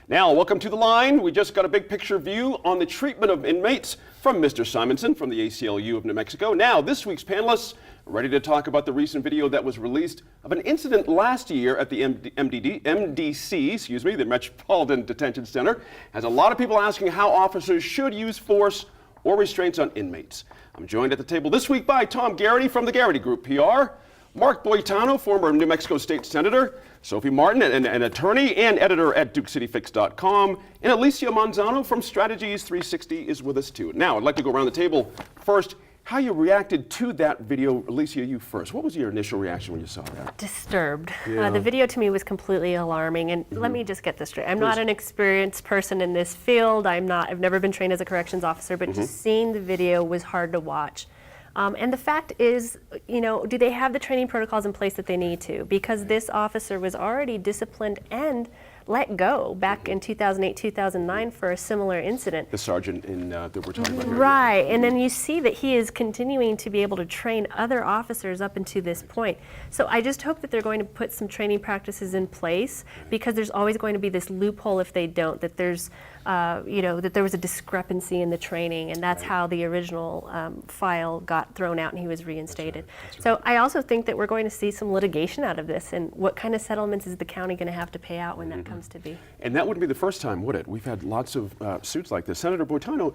Now, welcome to The Line. We just got a big picture view on the treatment of inmates from Mr. Simonson from the ACLU of New Mexico. Now, this week's panelists are ready to talk about the recent video that was released of an incident last year at the MDC, the Metropolitan Detention Center. Has a lot of people asking how officers should use force or restraints on inmates. I'm joined at the table this week by Tom Garrity from the Garrity Group PR, Mark Boitano, former New Mexico State Senator, Sophie Martin, an attorney and editor at DukeCityFix.com, and Alicia Manzano from Strategies 360 is with us too. Now, I'd like to go around the table first. How you reacted to that video. Alicia, you first. What was your initial reaction when you saw that? Disturbed. Yeah. The video to me was completely alarming, and let me just get this straight. I'm not an experienced person in this field. I've never been trained as a corrections officer, but just seeing the video was hard to watch. And the fact is, do they have the training protocols in place that they need to? Because this officer was already disciplined and let go back in 2008, 2009 for a similar incident. The sergeant that we're talking about here. Right, and then you see that he is continuing to be able to train other officers up until this point. So I just hope that they're going to put some training practices in place, because there's always going to be this loophole if they don't, that there's that there was a discrepancy in the training, and that's how the original file got thrown out and he was reinstated. That's right. So I also think that we're going to see some litigation out of this, and what kind of settlements is the county going to have to pay out when that comes to be? And that wouldn't be the first time, would it? We've had lots of suits like this. Senator Boitano,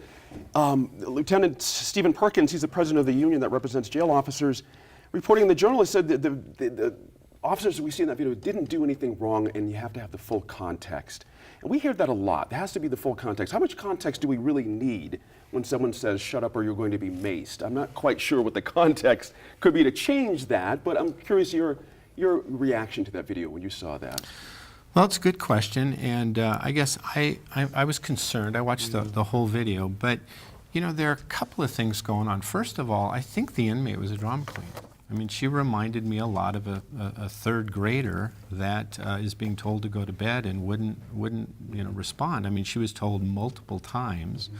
Lieutenant Stephen Perkins, he's the president of the union that represents jail officers, reporting in the Journal, said that the officers that we see in that video didn't do anything wrong, and you have to have the full context. And we hear that a lot. There has to be the full context. How much context do we really need when someone says, shut up or you're going to be maced? I'm not quite sure what the context could be to change that, but I'm curious your reaction to that video when you saw that. Well, it's a good question, and I guess I was concerned. I watched the whole video, but there are a couple of things going on. First of all, I think the inmate was a drama queen. I mean, she reminded me a lot of a third grader that is being told to go to bed and wouldn't respond. I mean, she was told multiple times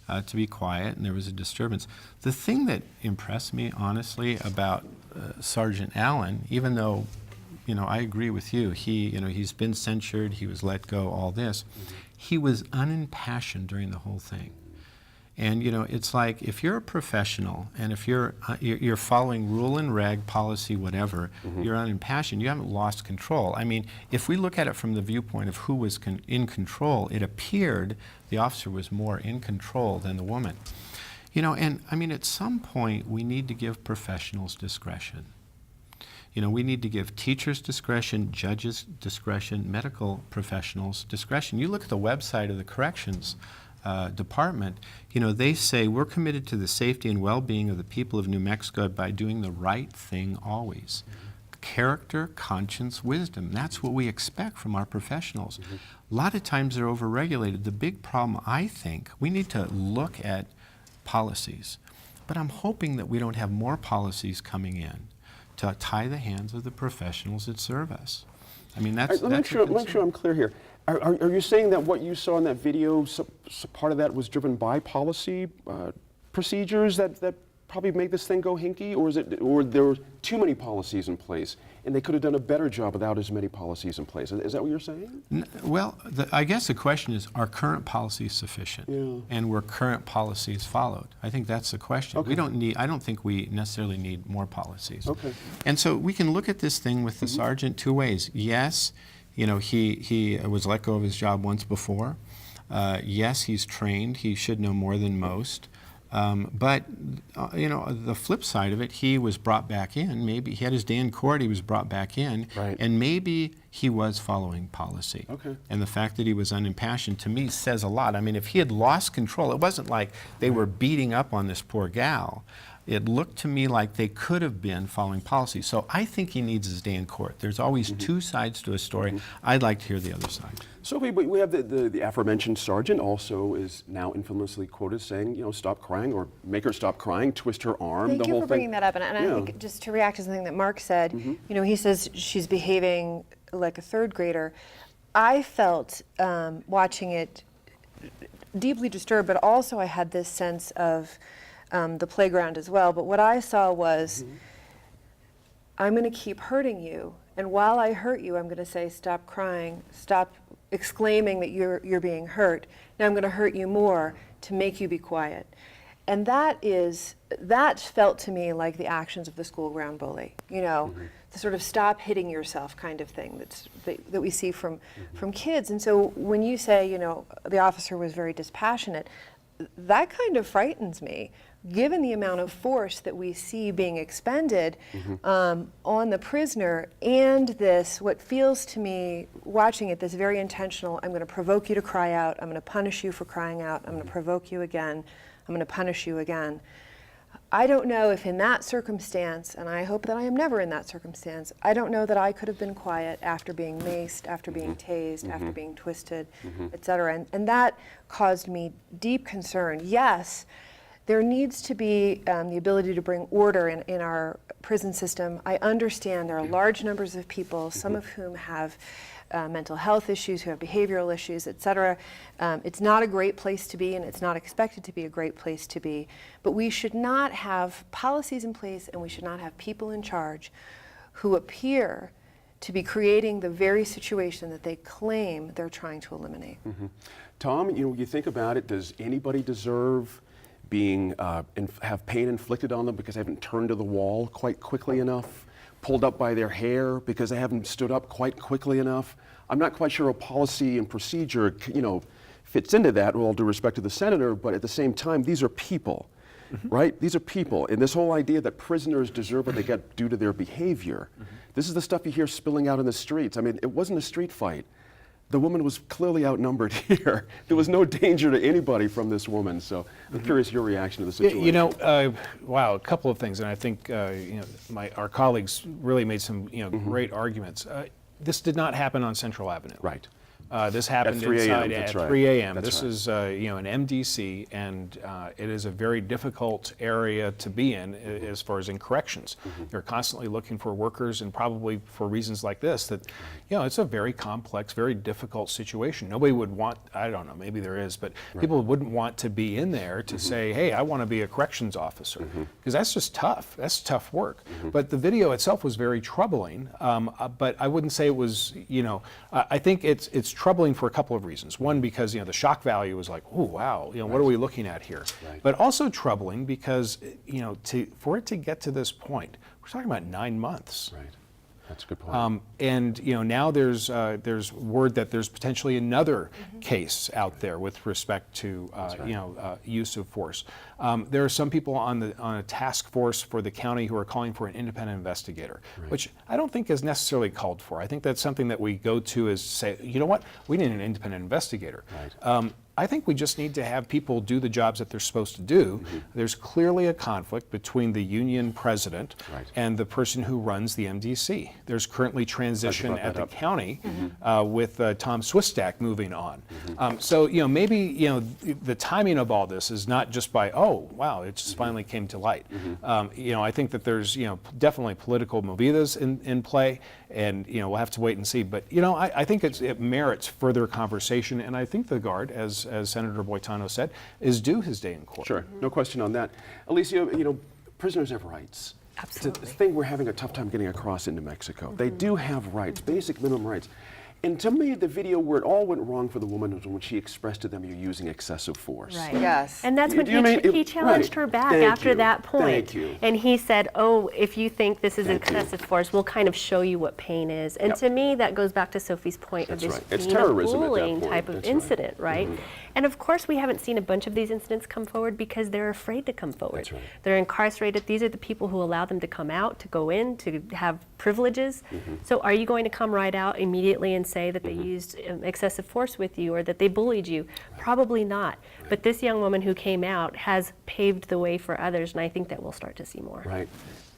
to be quiet, and there was a disturbance. The thing that impressed me, honestly, about Sergeant Allen, even though I agree with you, he's been censured, he was let go, all this, he was unimpassioned during the whole thing. And it's like, if you're a professional and if you're following rule and reg, policy, whatever, you're unimpassioned, you haven't lost control. I mean, if we look at it from the viewpoint of who was in control, it appeared the officer was more in control than the woman. And I mean, at some point, we need to give professionals discretion. We need to give teachers discretion, judges discretion, medical professionals discretion. You look at the website of the corrections department, they say we're committed to the safety and well-being of the people of New Mexico by doing the right thing always. Character, conscience, wisdom. That's what we expect from our professionals. A lot of times they're overregulated. The big problem, I think, we need to look at policies, but I'm hoping that we don't have more policies coming in to tie the hands of the professionals that serve us. I mean, that's make sure I'm clear here. Are you saying that what you saw in that video, part of that was driven by policy procedures that probably make this thing go hinky, or there were too many policies in place and they could have done a better job without as many policies in place? Is that what you're saying? Well, I guess the question is, are current policies sufficient? Yeah. And were current policies followed? I think that's the question. Okay. I don't think we necessarily need more policies. Okay. And so we can look at this thing with the sergeant two ways. Yes, he was let go of his job once before. Yes, he's trained. He should know more than most. But the flip side of it, he was brought back in. Maybe he had his day in court, he was brought back in. Right. And maybe he was following policy. Okay. And the fact that he was unimpassioned, to me, says a lot. I mean, if he had lost control, it wasn't like they were beating up on this poor gal. It looked to me like they could have been following policy. So I think he needs his day in court. There's always two sides to a story. I'd like to hear the other side. So we have the aforementioned sergeant also is now infamously quoted saying, stop crying, or make her stop crying, twist her arm, Thank the you whole for thing. bringing that up. And I think, just to react to something that Mark said, he says she's behaving like a third grader. I felt, watching it, deeply disturbed, but also I had this sense of the playground as well. But what I saw was, I'm going to keep hurting you, and while I hurt you, I'm going to say, stop crying, stop exclaiming that you're being hurt. Now I'm going to hurt you more to make you be quiet. And that felt to me like the actions of the school ground bully, the sort of stop hitting yourself kind of thing that we see from kids. And so when you say, the officer was very dispassionate, that kind of frightens me, given the amount of force that we see being expended on the prisoner, and this, what feels to me, watching it, this very intentional, I'm going to provoke you to cry out, I'm going to punish you for crying out, I'm going to provoke you again, I'm going to punish you again. I don't know if in that circumstance, and I hope that I am never in that circumstance, I don't know that I could have been quiet after being maced, after being tased, after being twisted, et cetera. And that caused me deep concern. Yes, there needs to be the ability to bring order in our prison system. I understand there are large numbers of people, some of whom have mental health issues, who have behavioral issues, et cetera. It's not a great place to be, and it's not expected to be a great place to be. But we should not have policies in place, and we should not have people in charge who appear to be creating the very situation that they claim they're trying to eliminate. Tom, when you think about it, does anybody deserve have pain inflicted on them because they haven't turned to the wall quite quickly enough? Pulled up by their hair because they haven't stood up quite quickly enough? I'm not quite sure a policy and procedure, fits into that, with all due respect to the senator, but at the same time, these are people, right? These are people, and this whole idea that prisoners deserve what they get due to their behavior, this is the stuff you hear spilling out in the streets. I mean, it wasn't a street fight. The woman was clearly outnumbered here. There was no danger to anybody from this woman. So I'm curious your reaction to the situation. Wow, a couple of things, and I think our colleagues really made some great arguments. This did not happen on Central Avenue. Right. This happened At 3 a.m., inside that's at right. 3 a.m. That's This right. is an MDC, and it is a very difficult area to be in as far as in corrections. They're constantly looking for workers, and probably for reasons like this, that it's a very complex, very difficult situation. Nobody would want, I don't know, maybe there is, but people wouldn't want to be in there to say, hey, I want to be a corrections officer, because that's just tough. That's tough work. But the video itself was very troubling, but I wouldn't say it was, I think it's troubling for a couple of reasons. One, because the shock value is like, oh wow, what are we looking at here? Right. But also troubling because for it to get to this point, we're talking about 9 months. Right. That's a good point. And now there's word that there's potentially another case out there with respect to use of force. There are some people on a task force for the county who are calling for an independent investigator, which I don't think is necessarily called for. I think that's something that we go to is say, you know what, we need an independent investigator. Right. I think we just need to have people do the jobs that they're supposed to do. There's clearly a conflict between the union president and the person who runs the MDC. There's currently transition at the county with Tom Swistak moving on. So maybe the timing of all this is not just by, oh wow, it just finally came to light. I think that there's definitely political movidas in play, and we'll have to wait and see. But I think it merits further conversation, and I think the Guard, as Senator Boitano said, is due his day in court. Sure, no question on that. Alicia, prisoners have rights. Absolutely. It's a thing we're having a tough time getting across into Mexico. They do have rights, basic minimum rights. And to me, the video where it all went wrong for the woman was when she expressed to them, you're using excessive force. Right. Yes. And that's when Do you mean he challenged right. her back Thank after you. that point. Thank you. And he said, oh, if you think this is Thank you. excessive force, we'll kind of show you what pain is. And Yep. to me, that goes back to Sophie's point That's of this right. It's being a terrorism at that bullying point. type of That's right. incident, right? And of course, we haven't seen a bunch of these incidents come forward because they're afraid to come forward. That's right. They're incarcerated. These are the people who allow them to come out, to go in, to have privileges. So are you going to come right out immediately and say that they used excessive force with you or that they bullied you? Probably not. But this young woman who came out has paved the way for others, and I think that we'll start to see more. Right.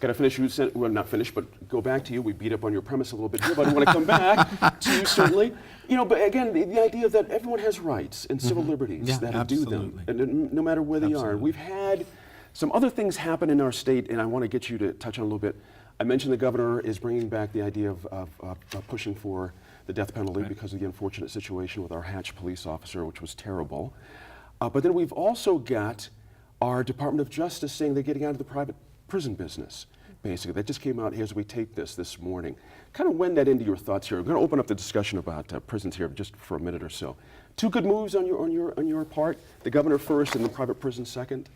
Got to finish. Well, not finish, but go back to you. We beat up on your premise a little bit here, but I want to come back to you, certainly. But again, the idea that everyone has rights and civil liberties Yeah, that are due them, absolutely. and no matter where they are. Absolutely. We've had some other things happen in our state, and I want to get you to touch on a little bit. I mentioned the governor is bringing back the idea of pushing for the death penalty because of the unfortunate situation with our Hatch police officer, which was terrible. But then we've also got our Department of Justice saying they're getting out of the private prison business. basically, that just came out here as we tape this morning. Kind of wend that into your thoughts here. We're going to open up the discussion about prisons here just for a minute or so. Two good moves on your part. The governor first, and the private prison second.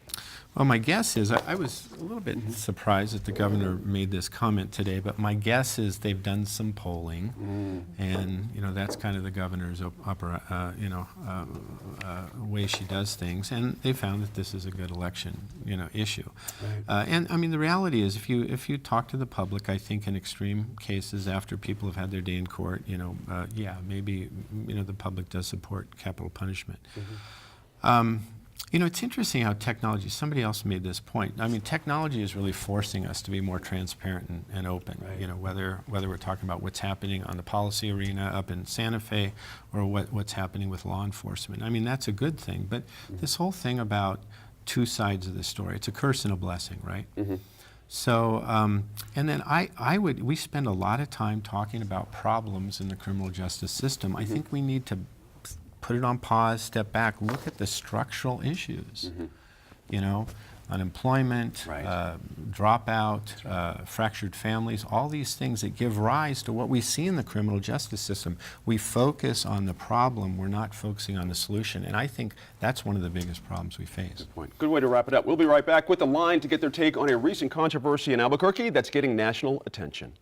Well, my guess is, I was a little bit surprised that the governor made this comment today, but my guess is they've done some polling, and that's kind of the governor's upper, way she does things, and they found that this is a good election, issue. Right. And I mean, the reality is, if you talk to the public, I think in extreme cases after people have had their day in court, maybe the public does support capital punishment. It's interesting how technology, somebody else made this point. I mean, technology is really forcing us to be more transparent and open, Right. Whether we're talking about what's happening on the policy arena up in Santa Fe or what's happening with law enforcement. I mean, that's a good thing. But this whole thing about two sides of the story, it's a curse and a blessing, right? So, and then we spend a lot of time talking about problems in the criminal justice system. I think we need to put it on pause, step back, look at the structural issues. Unemployment, Right. dropout, fractured families, all these things that give rise to what we see in the criminal justice system. We focus on the problem, we're not focusing on the solution. And I think that's one of the biggest problems we face. Point. Good way to wrap it up. We'll be right back with The Line to get their take on a recent controversy in Albuquerque that's getting national attention.